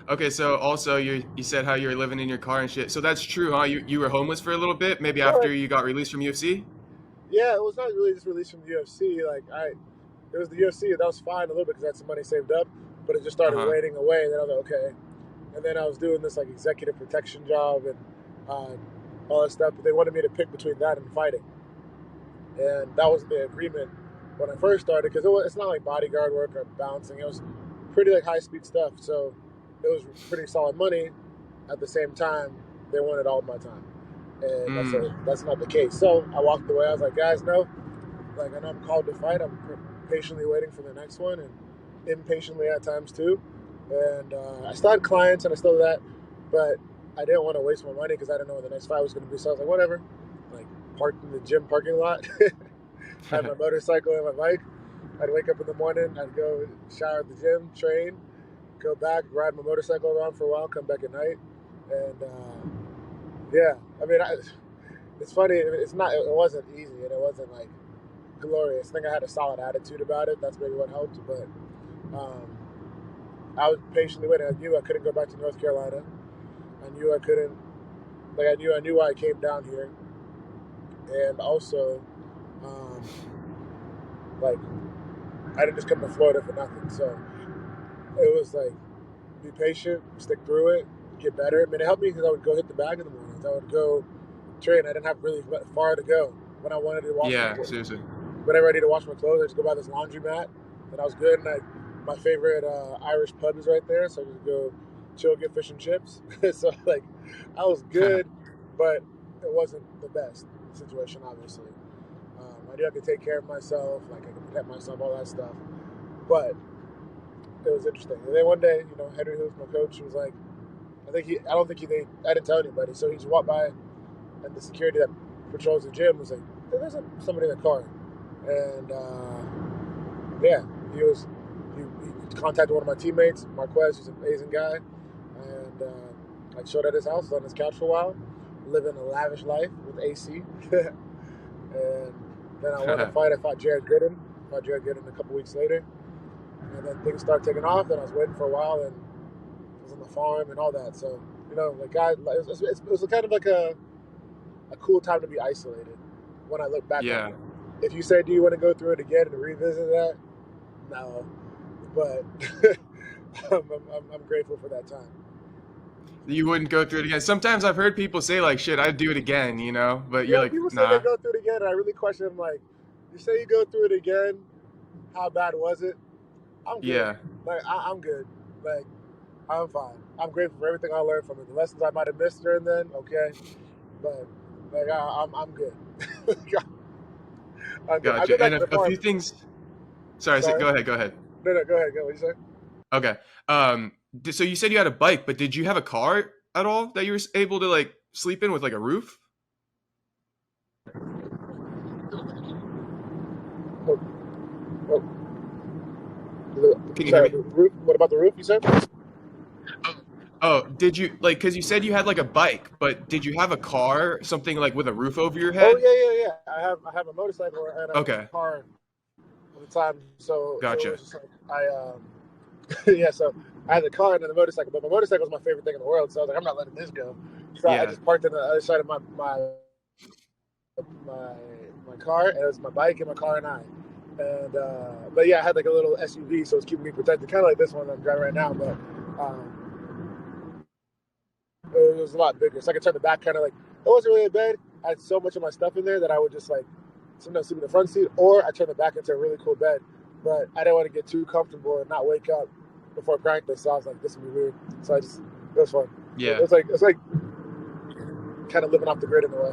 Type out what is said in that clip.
Okay, so also you said how you were living in your car and shit. So that's true, huh? You were homeless for a little bit, maybe after But you got released from UFC? yeah, it was not really just released from the UFC. It was the UFC. That was fine a little bit because I had some money saved up, but it just started Uh-huh. waning away. And then I was like, okay. And then I was doing this like executive protection job and uh, all that stuff. But they wanted me to pick between that and fighting, and that was the agreement when I first started because it's not like bodyguard work or bouncing. It was pretty like high speed stuff. So it was pretty solid money. At the same time, they wanted all of my time, and Mm. that's not the case. So I walked away. I was like, guys, no. Like I know I'm called to fight. I'm patiently waiting for the next one, and impatiently at times too. And I still had clients, and I still do that, but I didn't want to waste my money because I didn't know what the next fight was going to be. So I was like, whatever. Like parked in the gym parking lot, had my motorcycle and my bike. I'd wake up in the morning. I'd go shower at the gym, train, go back, ride my motorcycle around for a while, come back at night, and yeah. I mean, it's funny. It's not. It wasn't easy, and it wasn't like glorious. I think I had a solid attitude about it. That's maybe what helped. But um, I was patiently waiting. I knew I couldn't go back to North Carolina. I knew I couldn't. Like I knew why I came down here, and also, um, like I didn't just come to Florida for nothing. So it was like be patient, stick through it, get better. I mean, it helped me because I would go hit the bag in the mornings. I would go train. I didn't have really far to go when I wanted to wash my Yeah, clothes. seriously. Whenever I need to wash my clothes, I just go by this laundromat, and I was good. And my favorite Irish pub is right there, so I just go chill, get fish and chips. So like, I was good, but it wasn't the best situation, obviously. I knew I could take care of myself, like I could protect myself, all that stuff. But it was interesting. And then one day, Henri Hooft, my coach, was like, I don't think I didn't tell anybody. So he just walked by, and the security that patrols the gym was like, hey, there's somebody in the car. And yeah, he contacted one of my teammates, Marquez, who's an amazing guy. And I showed at his house, on his couch for a while, living a lavish life with AC. And then I won a fight. I fought Jared Gooden. A couple weeks later. And then things started taking off. Then I was waiting for a while, and I was on the farm and all that. So, it was kind of like a cool time to be isolated when I look back on Yeah. it. If you say, do you want to go through it again and revisit that? No. But I'm grateful for that time. You wouldn't go through it again. Sometimes I've heard people say like, "Shit, I'd do it again," but you're Yeah, like, people say they "Nah." go through it again, and I really question them. Like, you say you go through it again, how bad was it? I'm good. Yeah. Like, I'm good. Like, I'm fine. I'm grateful for everything I learned from it. The lessons I might have missed during then, okay, but like I'm good. I'm good. I've been Gotcha. back And to the a farm. few things. Sorry, Sorry. go ahead. Go ahead. No, go ahead. What you say? Okay. So you said you had a bike, but did you have a car at all that you were able to like sleep in with like a roof? Oh, oh, Can you hear sorry. me? The roof. What about the roof? You said? Oh, did you like? Because you said you had like a bike, but did you have a car, something like with a roof over your Oh head? yeah. I have a motorcycle and a Okay. car at the time, so it Gotcha. was just like yeah. So I had the car and then the motorcycle, but my motorcycle was my favorite thing in the world. So I was like, I'm not letting this go. So I Yeah. just parked on the other side of my my car, and it was my bike and my car and I. And but yeah, I had like a little SUV, so it's keeping me protected, kind of like this one that I'm driving right now. But it was a lot bigger, so I could turn the back kind of like it wasn't really a bed. I had so much of my stuff in there that I would just like sometimes sleep in the front seat, or I turn the back into a really cool bed. But I didn't want to get too comfortable and not wake up before practice, so I was like, this would be weird. So it was fun. Yeah. It's like kind of living off the grid in a way.